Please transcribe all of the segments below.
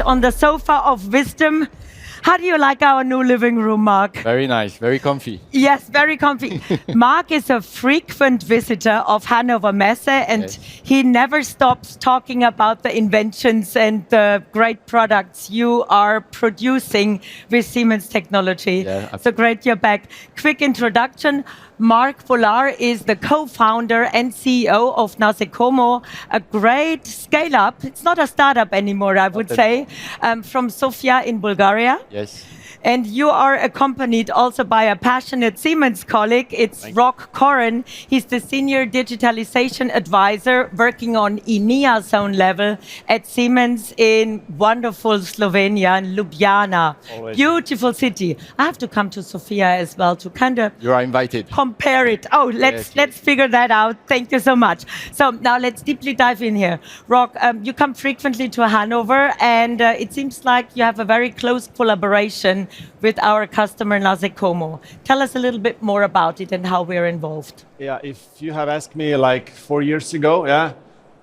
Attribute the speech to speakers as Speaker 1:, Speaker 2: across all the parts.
Speaker 1: on the sofa of wisdom. How do you like our new living room, Marc?
Speaker 2: Very nice, very comfy.
Speaker 1: Yes, very comfy. Marc is a frequent visitor of Hannover Messe, and
Speaker 2: Yes.
Speaker 1: he never stops talking about the inventions and the great products you are producing with Siemens technology.
Speaker 2: Yeah,
Speaker 1: So great you're back. Quick introduction. Marc Bolard is the co-founder and CEO of Nasekomo, a great scale-up. It's not a startup anymore, I would say, from Sofia in Bulgaria.
Speaker 2: Yes.
Speaker 1: And you are accompanied also by a passionate Siemens colleague. It's Rok Koren. He's the Senior Digitalization Advisor working on EMEA zone level at Siemens in wonderful Slovenia, in Ljubljana.
Speaker 2: Always.
Speaker 1: Beautiful city. I have to come to Sofia as well to kind of
Speaker 2: You are invited.
Speaker 1: compare it. Oh, let's figure that out. Thank you so much. So now let's deeply dive in here. Rok, you come frequently to Hanover, and it seems like you have a very close collaboration with our customer Nasekomo. Tell us a little bit more about it and how we're involved.
Speaker 3: Yeah, if you have asked me like 4 years ago,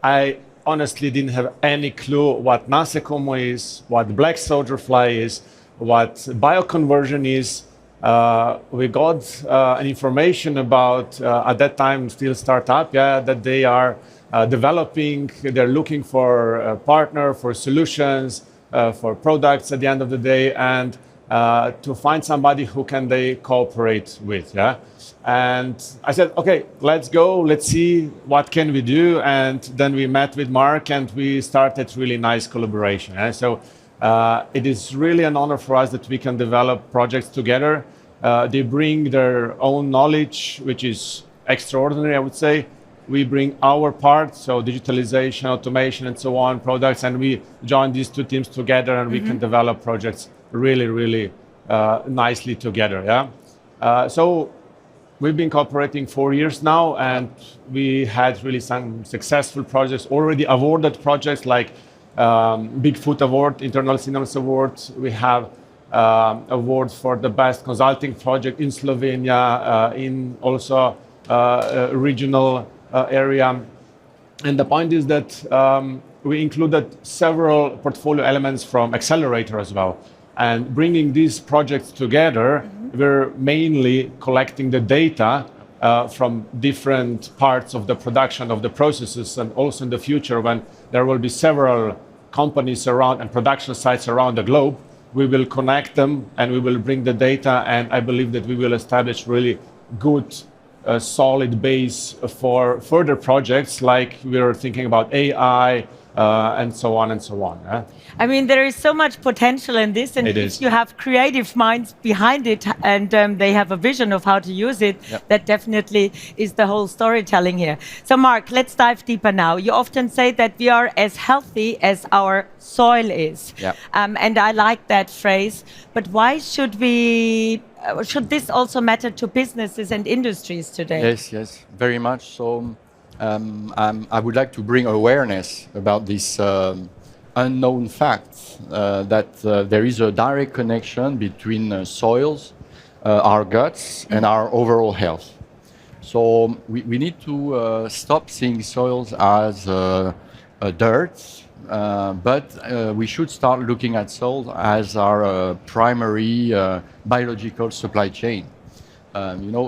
Speaker 3: I honestly didn't have any clue what Nasekomo is, what black soldier fly is, what bioconversion is. We got an information about, at that time, still startup, that they are developing, they're looking for a partner, for solutions, for products at the end of the day, and to find somebody who can they cooperate with, And I said, okay, let's go, let's see what can we do. And then we met with Marc and we started really nice collaboration. So it is really an honor for us that we can develop projects together. They bring their own knowledge, which is extraordinary, I would say. We bring our part, so digitalization, automation, and so on, products, and we join these two teams together and we can develop projects really, really nicely together, So we've been cooperating 4 years now, and we had really some successful projects, already awarded projects like Bigfoot Award, Internal Siemens Award. We have award for the best consulting project in Slovenia, in also regional area. And the point is that we included several portfolio elements from Accelerator as well. And bringing these projects together, we're mainly collecting the data from different parts of the production of the processes, and also in the future when there will be several companies around and production sites around the globe, we will connect them and we will bring the data, and I believe that we will establish really good solid base for further projects like we're thinking about AI and so on and so on.
Speaker 1: I mean, there is so much potential in this, and if you have creative minds behind it and they have a vision of how to use it, that definitely is the whole storytelling here. So Marc, let's dive deeper now. You often say that we are as healthy as our soil is. And I like that phrase, but why should this also matter to businesses and industries today?
Speaker 2: Yes, very much. So I would like to bring awareness about this unknown fact that there is a direct connection between soils, our guts, and our overall health. So we need to stop seeing soils as dirt, but we should start looking at soil as our primary biological supply chain.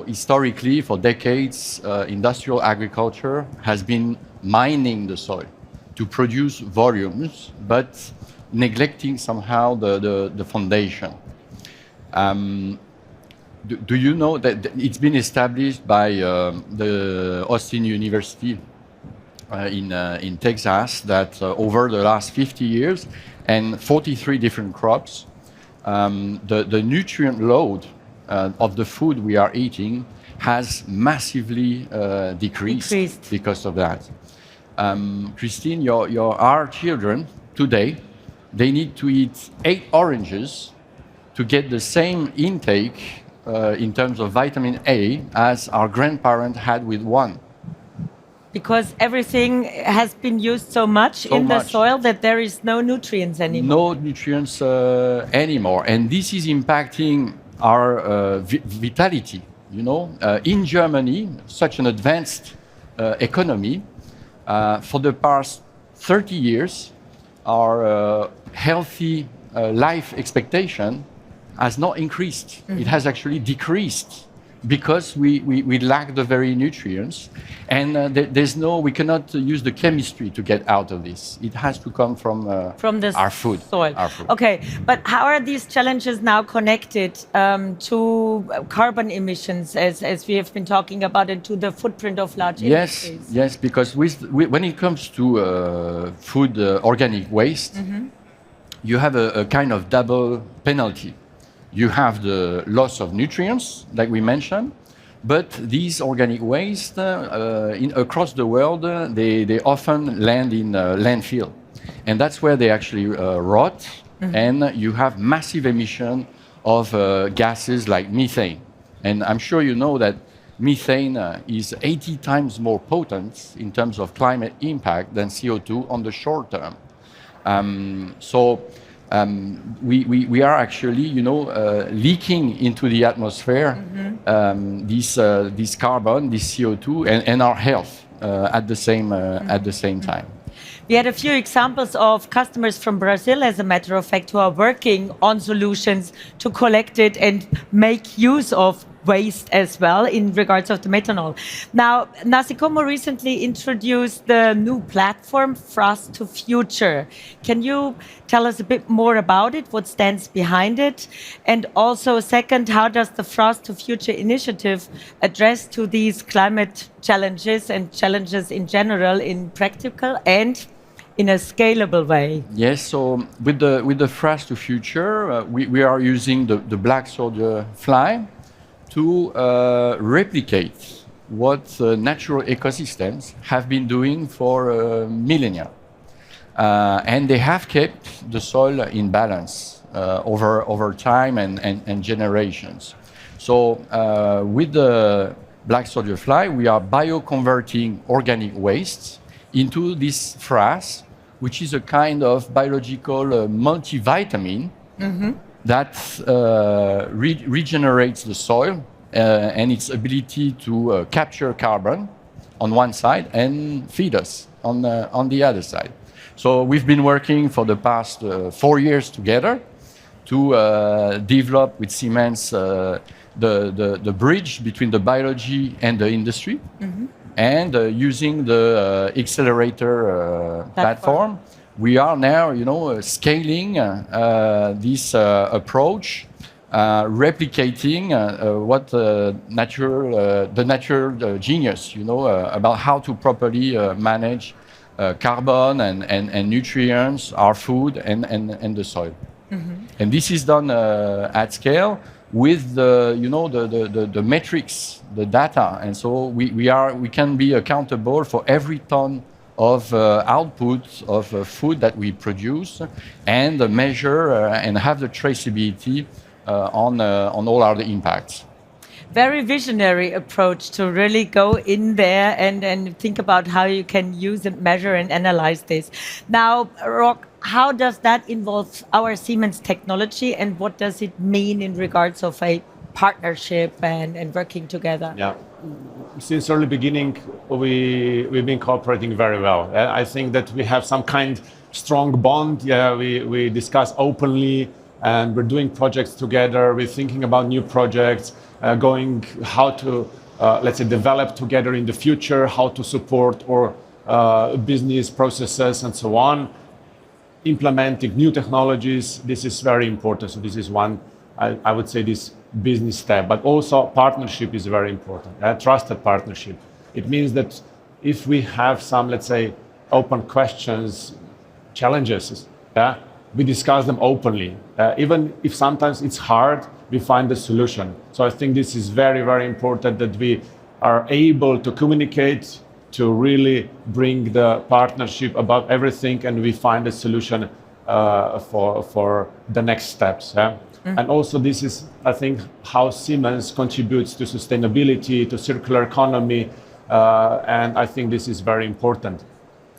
Speaker 2: Historically, for decades, industrial agriculture has been mining the soil to produce volumes, but neglecting somehow the foundation. Do you know that it's been established by the Austin University in Texas that over the last 50 years and 43 different crops, the nutrient load of the food we are eating has massively decreased because of that. Christine, our children today, they need to eat 8 oranges to get the same intake in terms of vitamin A as our grandparents had with 1.
Speaker 1: Because everything has been used so much in the soil that there is no nutrients anymore.
Speaker 2: No nutrients anymore. And this is impacting our vitality. In Germany, such an advanced economy, for the past 30 years, our healthy life expectation has not increased. It has actually decreased because we lack the very nutrients, and we cannot use the chemistry to get out of this. It has to come from our food.
Speaker 1: Soil. Okay, but how are these challenges now connected to carbon emissions, as we have been talking about, and to the footprint of large industries?
Speaker 2: Yes, because when it comes to food organic waste, you have a kind of double penalty. You have the loss of nutrients, like we mentioned, but these organic waste across the world, they often land in landfill. And that's where they actually rot, and you have massive emission of gases like methane. And I'm sure you know that methane is 80 times more potent in terms of climate impact than CO2 on the short term. We are actually, leaking into the atmosphere this carbon, this CO2, and our health at the same time.
Speaker 1: We had a few examples of customers from Brazil, as a matter of fact, who are working on solutions to collect it and make use of waste as well in regards of the methanol. Now, Nasekomo recently introduced the new platform, Frass to Future. Can you tell us a bit more about it? What stands behind it? And also, second, how does the Frass to Future initiative address to these climate challenges and challenges in general in practical and in a scalable way?
Speaker 2: Yes, so with the Frass to Future, we are using the black soldier fly to replicate what natural ecosystems have been doing for millennia. And they have kept the soil in balance over time and generations. So with the black soldier fly, we are bioconverting organic wastes into this Frass, which is a kind of biological multivitamin that regenerates the soil and its ability to capture carbon on one side and feed us on the other side. So we've been working for the past 4 years together to develop with Siemens the bridge between the biology and the industry, and using the accelerator platform. We are now, scaling this approach, replicating what the natural genius, about how to properly manage carbon and nutrients, our food and the soil. And this is done at scale with the metrics, the data, and so we can be accountable for every ton of output of food that we produce, and measure and have the traceability on all our impacts.
Speaker 1: Very visionary approach to really go in there and think about how you can use and measure and analyze this. Now, Rok, how does that involve our Siemens technology, and what does it mean in regards of a partnership and working together?
Speaker 3: Yeah. Since early beginning, we've been cooperating very well. I think that we have some kind strong bond. Yeah, we discuss openly, and we're doing projects together. We're thinking about new projects, going how to, let's say, develop together in the future, how to support our business processes and so on. Implementing new technologies, this is very important. So this is one, I would say, this business step, but also partnership is very important. A trusted partnership. It means that if we have some, let's say, open questions, challenges, we discuss them openly. Even if sometimes it's hard, we find a solution. So I think this is very, very important that we are able to communicate, to really bring the partnership above everything, and we find a solution for the next steps. And also this is, I think, how Siemens contributes to sustainability, to circular economy, and I think this is very important.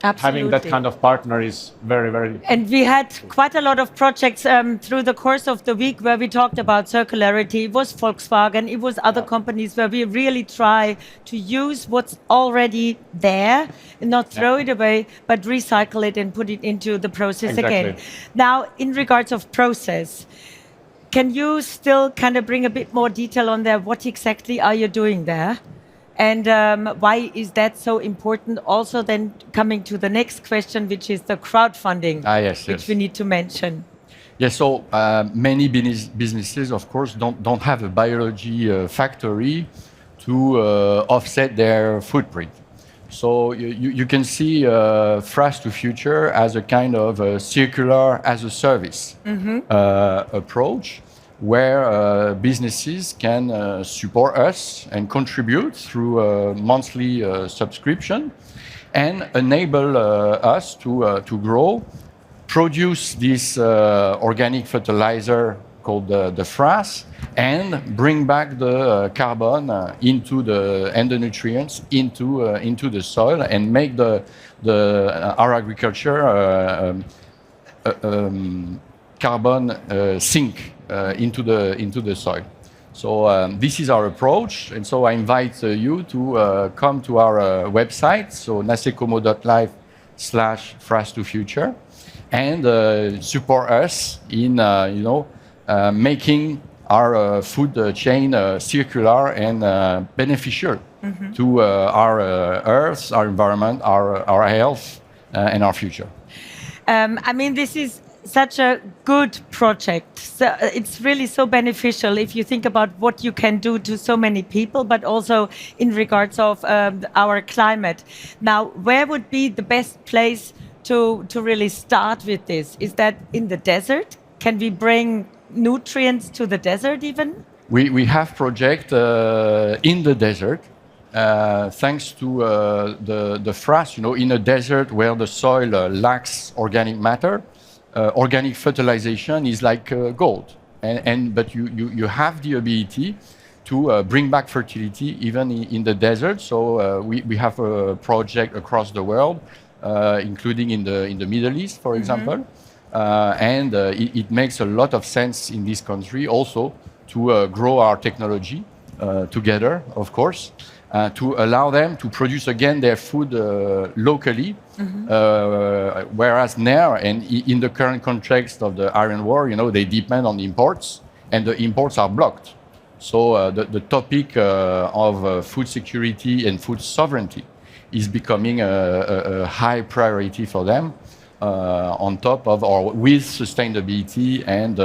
Speaker 3: having that kind of partner is very, very...
Speaker 1: And we had quite a lot of projects through the course of the week where we talked about circularity. It was Volkswagen, it was other companies where we really try to use what's already there and not throw it away, but recycle it and put it into the process again. Now, in regards of process, can you still kind of bring a bit more detail on there? What exactly are you doing there? And why is that so important? Also then coming to the next question, which is the crowdfunding, which we need to mention.
Speaker 2: Yes, so many businesses, of course, don't have a biology factory to offset their footprint. So you can see Frass to Future as a kind of circular as a service approach, where businesses can support us and contribute through a monthly subscription and enable us to grow, produce this organic fertilizer called the Frass, and bring back the carbon into and the nutrients into the soil and make our agriculture carbon sink into the soil. So this is our approach, and so I invite you to come to our website, so nasekomo.life/Frass to Future, and support us in making our food chain circular and beneficial to our earth, our environment, our health, and our future.
Speaker 1: I mean, this is such a good project. So it's really so beneficial if you think about what you can do to so many people, but also in regards of our climate. Now, where would be the best place to really start with this? Is that in the desert? Can we bring nutrients to the desert even?
Speaker 2: We have project in the desert, thanks to the Frass. In a desert where the soil lacks organic matter, organic fertilization is like gold, but you have the ability to bring back fertility even in the desert. So we have a project across the world, including in the Middle East, for example, and it makes a lot of sense in this country also to grow our technology together, of course. To allow them to produce again their food locally, whereas now, and in the current context of the Iran war, they depend on imports, and the imports are blocked. So the topic of food security and food sovereignty is becoming a high priority for them, on top of or with sustainability and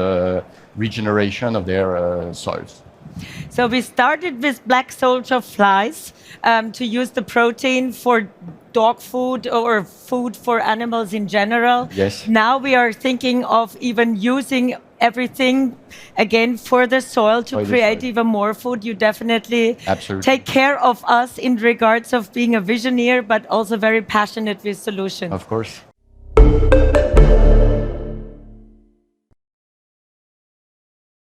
Speaker 2: regeneration of their soils.
Speaker 1: So we started with black soldier flies to use the protein for dog food or food for animals in general.
Speaker 2: Yes.
Speaker 1: Now we are thinking of even using everything again for the soil to create even more food. You definitely take care of us in regards of being a visionary, but also very passionate with solutions.
Speaker 2: Of course.